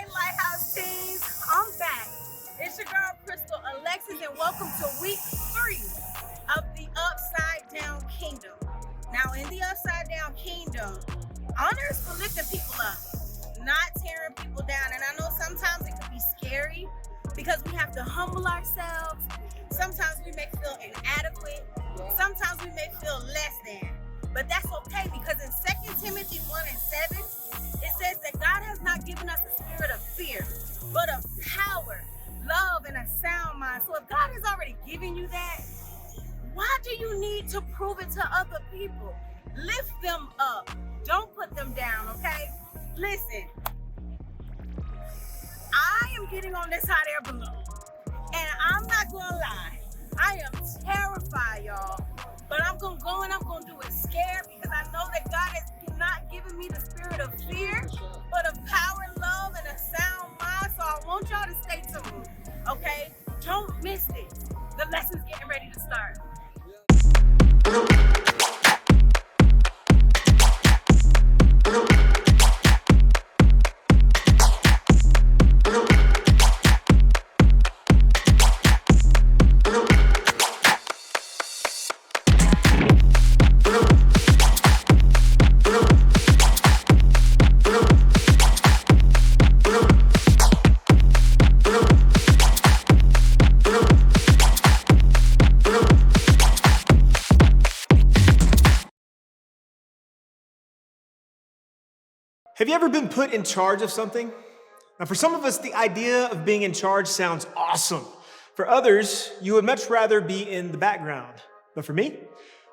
Hey, Lighthouse teams, I'm back. It's your girl, Crystal Alexis, and welcome to week 3 of the Upside Down Kingdom. Now, in the Upside Down Kingdom, honor is for lifting people up, not tearing people down. And I know sometimes it can be scary because we have to humble ourselves. Sometimes we may feel inadequate. Sometimes we may feel less than. But that's okay, because in 2 Timothy 1:7, it says that God has not given us a spirit of fear, but of power, love, and a sound mind. So if God has already given you that, why do you need to prove it to other people? Lift them up. Don't put them down, okay? Listen, I am getting on this hot air balloon, and I'm not gonna lie, I am terrified, y'all. But I'm gonna go and I'm gonna do it scared, because I know that God has not given me the spirit of fear, but of power, love, and a sound mind. So I want y'all to stay tuned, okay? Don't miss it. The lesson's getting ready to start. Have you ever been put in charge of something? Now, for some of us, the idea of being in charge sounds awesome. For others, you would much rather be in the background. But for me,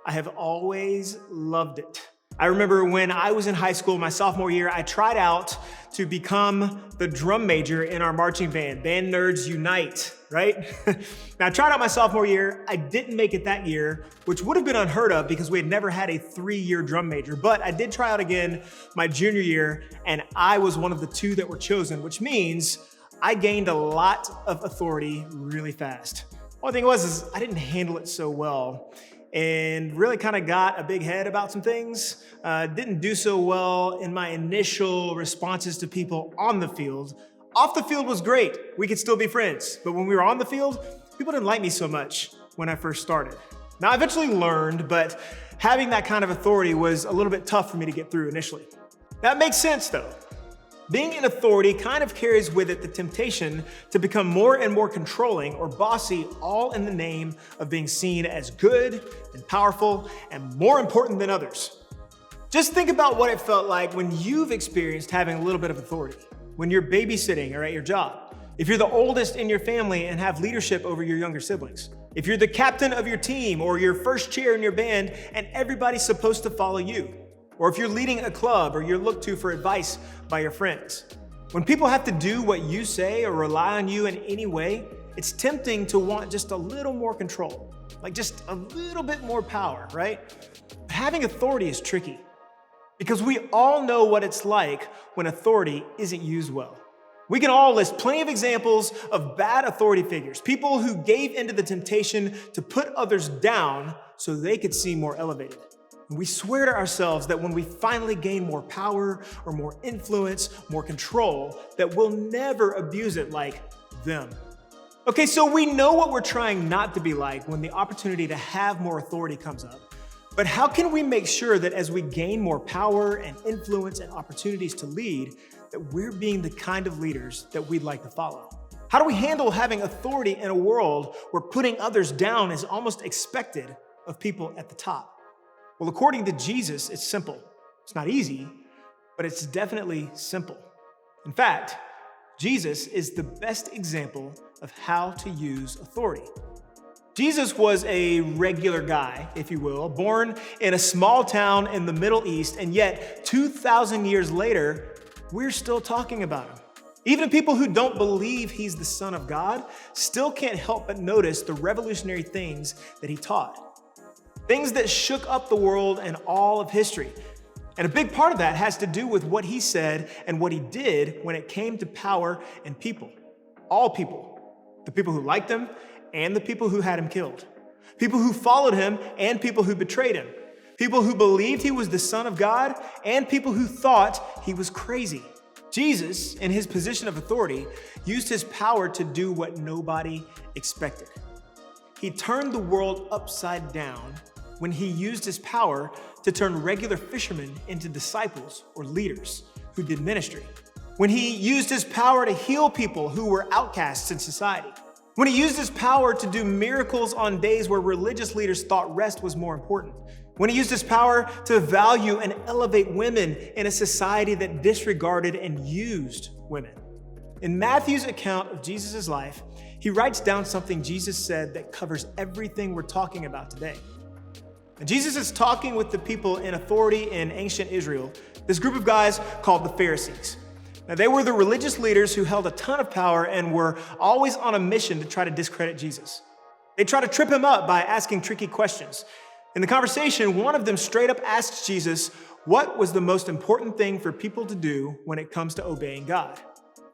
I have always loved it. I remember when I was in high school, my sophomore year, I tried out to become the drum major in our marching band, Band Nerds Unite, right? Now, I tried out my sophomore year. I didn't make it that year, which would have been unheard of because we had never had a 3-year drum major. But I did try out again my junior year, and I was one of the 2 that were chosen, which means I gained a lot of authority really fast. Only thing was I didn't handle it so well, and really kind of got a big head about some things. Didn't do so well in my initial responses to people on the field. Off the field was great. We could still be friends. But when we were on the field, people didn't like me so much when I first started. Now, I eventually learned, but having that kind of authority was a little bit tough for me to get through initially. That makes sense, though. Being in authority kind of carries with it the temptation to become more and more controlling or bossy, all in the name of being seen as good and powerful and more important than others. Just think about what it felt like when you've experienced having a little bit of authority, when you're babysitting or at your job, if you're the oldest in your family and have leadership over your younger siblings, if you're the captain of your team or your first chair in your band and everybody's supposed to follow you, or if you're leading a club or you're looked to for advice by your friends. When people have to do what you say or rely on you in any way, it's tempting to want just a little more control, like just a little bit more power, right? But having authority is tricky because we all know what it's like when authority isn't used well. We can all list plenty of examples of bad authority figures, people who gave into the temptation to put others down so they could seem more elevated. We swear to ourselves that when we finally gain more power or more influence, more control, that we'll never abuse it like them. Okay, so we know what we're trying not to be like when the opportunity to have more authority comes up. But how can we make sure that as we gain more power and influence and opportunities to lead, that we're being the kind of leaders that we'd like to follow? How do we handle having authority in a world where putting others down is almost expected of people at the top? Well, according to Jesus, it's simple. It's not easy, but it's definitely simple. In fact, Jesus is the best example of how to use authority. Jesus was a regular guy, if you will, born in a small town in the Middle East, and yet 2,000 years later, we're still talking about him. Even people who don't believe he's the Son of God still can't help but notice the revolutionary things that he taught. Things that shook up the world and all of history. And a big part of that has to do with what he said and what he did when it came to power and people. All people. The people who liked him and the people who had him killed. People who followed him and people who betrayed him. People who believed he was the Son of God and people who thought he was crazy. Jesus, in his position of authority, used his power to do what nobody expected. He turned the world upside down when he used his power to turn regular fishermen into disciples or leaders who did ministry. When he used his power to heal people who were outcasts in society. When he used his power to do miracles on days where religious leaders thought rest was more important. When he used his power to value and elevate women in a society that disregarded and used women. In Matthew's account of Jesus' life, he writes down something Jesus said that covers everything we're talking about today. And Jesus is talking with the people in authority in ancient Israel, this group of guys called the Pharisees. Now, they were the religious leaders who held a ton of power and were always on a mission to try to discredit Jesus. They try to trip him up by asking tricky questions. In the conversation, one of them straight up asks Jesus, what was the most important thing for people to do when it comes to obeying God?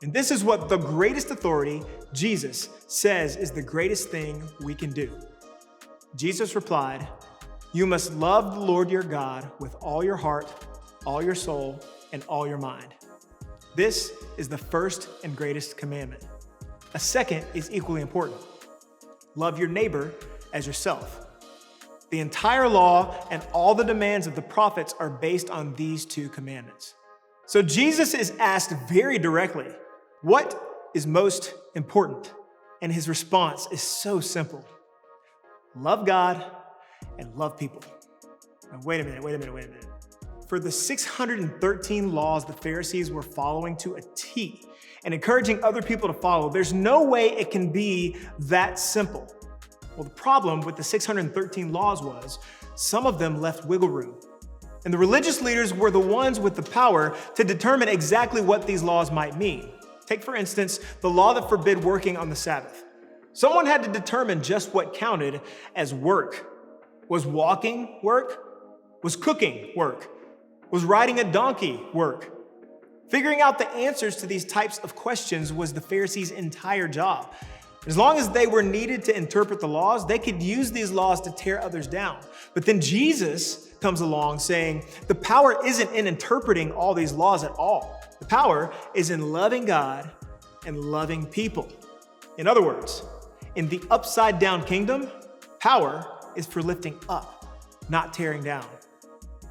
And this is what the greatest authority, Jesus, says is the greatest thing we can do. Jesus replied, you must love the Lord your God with all your heart, all your soul, and all your mind. This is the first and greatest commandment. A second is equally important. Love your neighbor as yourself. The entire law and all the demands of the prophets are based on these two commandments. So Jesus is asked very directly, what is most important? And his response is so simple. Love God and love people. Now, wait a minute. For the 613 laws the Pharisees were following to a T and encouraging other people to follow, there's no way it can be that simple. Well, the problem with the 613 laws was some of them left wiggle room. And the religious leaders were the ones with the power to determine exactly what these laws might mean. Take, for instance, the law that forbid working on the Sabbath. Someone had to determine just what counted as work. Was walking work? Was cooking work? Was riding a donkey work? Figuring out the answers to these types of questions was the Pharisees' entire job. As long as they were needed to interpret the laws, they could use these laws to tear others down. But then Jesus comes along saying, the power isn't in interpreting all these laws at all. The power is in loving God and loving people. In other words, in the upside down kingdom, power is for lifting up, not tearing down.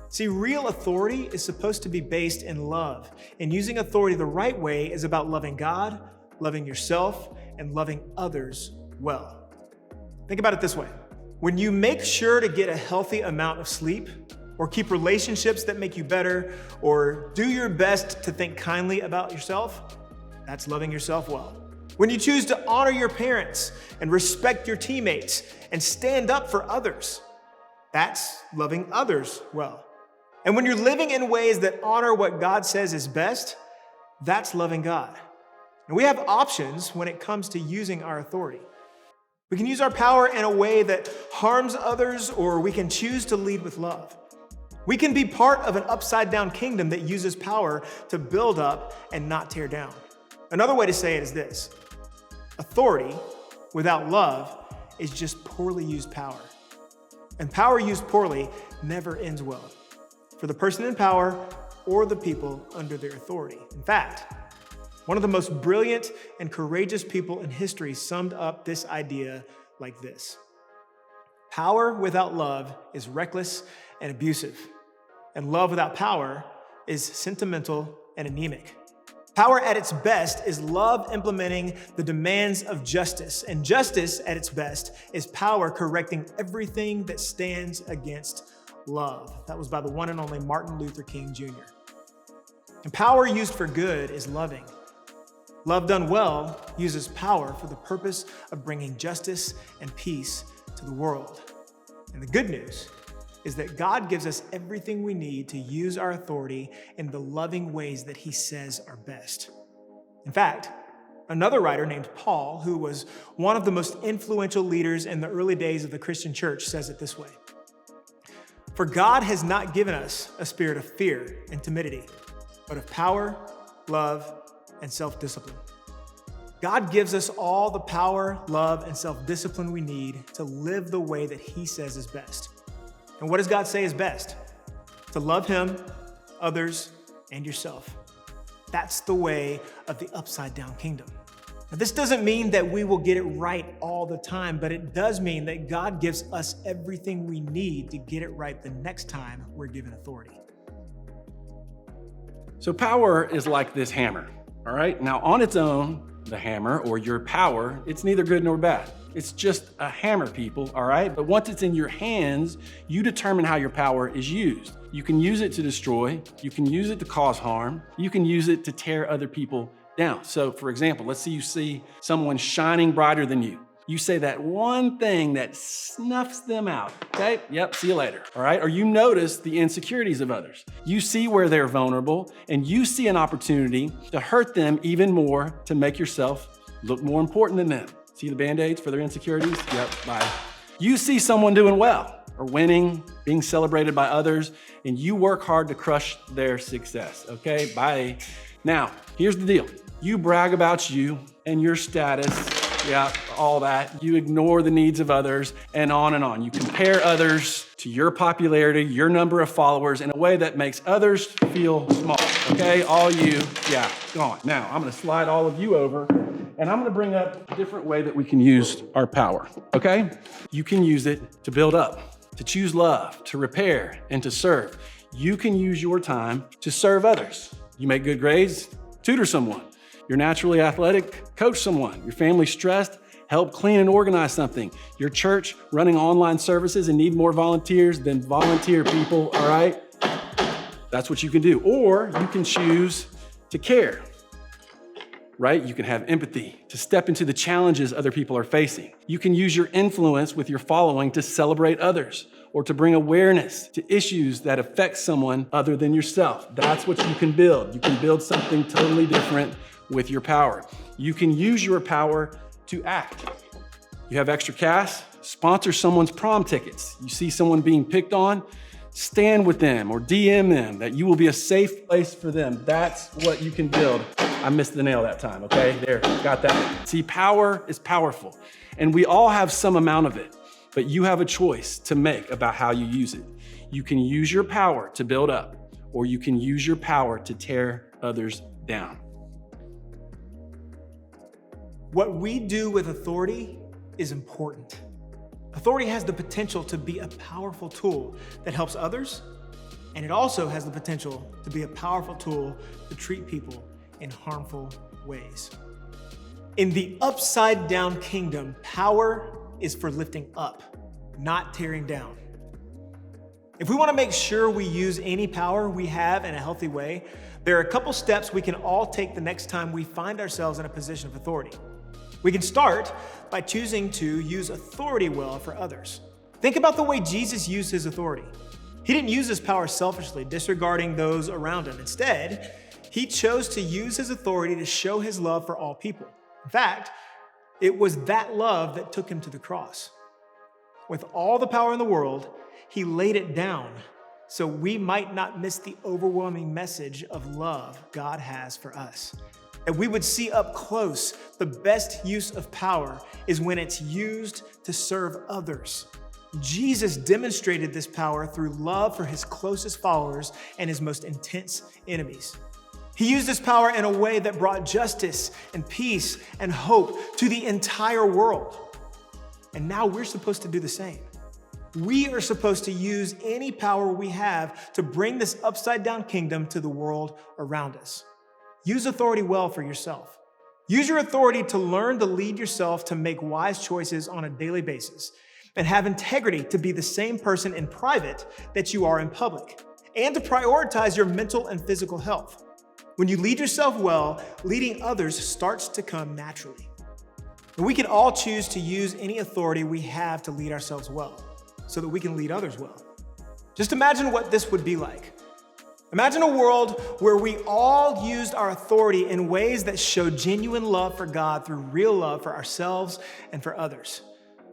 See, real authority is supposed to be based in love, and using authority the right way is about loving God, loving yourself, and loving others well. Think about it this way. When you make sure to get a healthy amount of sleep, or keep relationships that make you better, or do your best to think kindly about yourself, that's loving yourself well. When you choose to honor your parents and respect your teammates and stand up for others, that's loving others well. And when you're living in ways that honor what God says is best, that's loving God. And we have options when it comes to using our authority. We can use our power in a way that harms others, or we can choose to lead with love. We can be part of an upside-down kingdom that uses power to build up and not tear down. Another way to say it is this: authority without love is just poorly used power. And power used poorly never ends well for the person in power or the people under their authority. In fact, one of the most brilliant and courageous people in history summed up this idea like this: power without love is reckless and abusive, and love without power is sentimental and anemic. Power at its best is love implementing the demands of justice, and justice at its best is power correcting everything that stands against love. That was by the one and only Martin Luther King Jr. And power used for good is loving. Love done well uses power for the purpose of bringing justice and peace to the world. And the good news is that God gives us everything we need to use our authority in the loving ways that he says are best. In fact, another writer named Paul, who was one of the most influential leaders in the early days of the Christian church, says it this way: for God has not given us a spirit of fear and timidity, but of power, love, and self-discipline. God gives us all the power, love, and self-discipline we need to live the way that he says is best. And what does God say is best? To love him, others, and yourself. That's the way of the upside down kingdom. Now, this doesn't mean that we will get it right all the time, but it does mean that God gives us everything we need to get it right the next time we're given authority. So power is like this hammer, all right? Now on its own, the hammer or your power, it's neither good nor bad. It's just a hammer, people, all right? But once it's in your hands, you determine how your power is used. You can use it to destroy, you can use it to cause harm, you can use it to tear other people down. So for example, let's say you see someone shining brighter than you. You say that one thing that snuffs them out, okay? Yep, see you later, all right? Or you notice the insecurities of others. You see where they're vulnerable and you see an opportunity to hurt them even more to make yourself look more important than them. See the Band-Aids for their insecurities? Yep, bye. You see someone doing well or winning, being celebrated by others, and you work hard to crush their success, okay? Bye. Now, here's the deal. You brag about you and your status, yeah, all that. You ignore the needs of others and on and on. You compare others to your popularity, your number of followers in a way that makes others feel small, okay? All you, yeah, go on. Now, I'm gonna slide all of you over and I'm gonna bring up a different way that we can use our power, okay? You can use it to build up, to choose love, to repair, and to serve. You can use your time to serve others. You make good grades, tutor someone. You're naturally athletic, coach someone. Your family's stressed, help clean and organize something. Your church running online services and need more volunteers, then volunteer people, all right? That's what you can do. Or you can choose to care, right? You can have empathy, to step into the challenges other people are facing. You can use your influence with your following to celebrate others or to bring awareness to issues that affect someone other than yourself. That's what you can build. You can build something totally different with your power. You can use your power to act. You have extra cash, sponsor someone's prom tickets. You see someone being picked on, stand with them or DM them that you will be a safe place for them. That's what you can build. I missed the nail that time, okay? There, got that. See, power is powerful and we all have some amount of it, but you have a choice to make about how you use it. You can use your power to build up or you can use your power to tear others down. What we do with authority is important. Authority has the potential to be a powerful tool that helps others, and it also has the potential to be a powerful tool to treat people in harmful ways. In the upside down kingdom, power is for lifting up, not tearing down. If we want to make sure we use any power we have in a healthy way, there are a couple steps we can all take the next time we find ourselves in a position of authority. We can start by choosing to use authority well for others. Think about the way Jesus used his authority. He didn't use his power selfishly, disregarding those around him. Instead, he chose to use his authority to show his love for all people. In fact, it was that love that took him to the cross. With all the power in the world, he laid it down so we might not miss the overwhelming message of love God has for us. And we would see up close the best use of power is when it's used to serve others. Jesus demonstrated this power through love for his closest followers and his most intense enemies. He used this power in a way that brought justice and peace and hope to the entire world. And now we're supposed to do the same. We are supposed to use any power we have to bring this upside down kingdom to the world around us. Use authority well for yourself. Use your authority to learn to lead yourself to make wise choices on a daily basis and have integrity to be the same person in private that you are in public and to prioritize your mental and physical health. When you lead yourself well, leading others starts to come naturally. And we can all choose to use any authority we have to lead ourselves well so that we can lead others well. Just imagine what this would be like. Imagine a world where we all used our authority in ways that show genuine love for God through real love for ourselves and for others.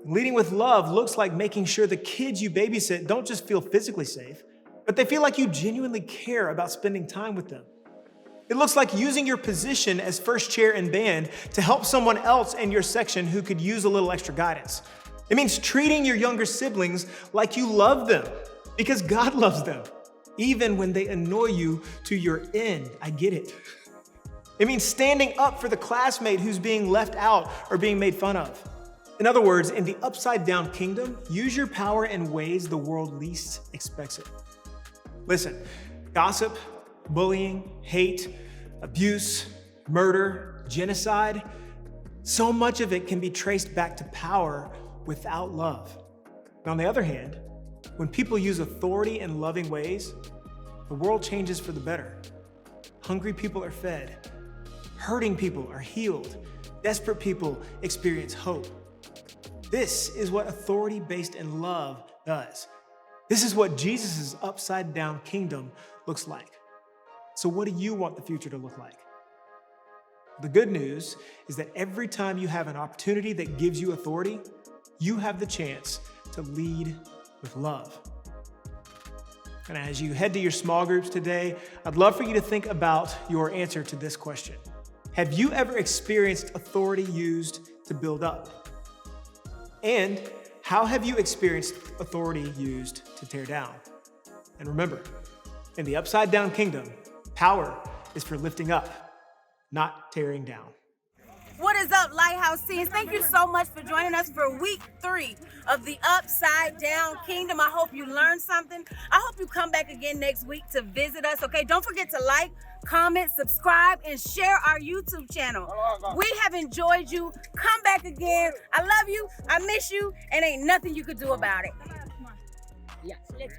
Leading with love looks like making sure the kids you babysit don't just feel physically safe, but they feel like you genuinely care about spending time with them. It looks like using your position as first chair in band to help someone else in your section who could use a little extra guidance. It means treating your younger siblings like you love them because God loves them. Even when they annoy you to your end. I get it. It means standing up for the classmate who's being left out or being made fun of. In other words, in the upside down kingdom, use your power in ways the world least expects it. Listen, gossip, bullying, hate, abuse, murder, genocide, so much of it can be traced back to power without love. On the other hand, when people use authority in loving ways, the world changes for the better. Hungry people are fed. Hurting people are healed. Desperate people experience hope. This is what authority based in love does. This is what Jesus' upside down kingdom looks like. So what do you want the future to look like? The good news is that every time you have an opportunity that gives you authority, you have the chance to lead with love. And as you head to your small groups today, I'd love for you to think about your answer to this question. Have you ever experienced authority used to build up? And how have you experienced authority used to tear down? And remember, in the upside down kingdom, power is for lifting up, not tearing down. What is up, Lighthouse Teens? Thank you so much for joining us for week 3 of the Upside Down Kingdom. I hope you learned something. I hope you come back again next week to visit us, okay? Don't forget to like, comment, subscribe, and share our YouTube channel. We have enjoyed you. Come back again. I love you. I miss you. And ain't nothing you could do about it. Yeah, let's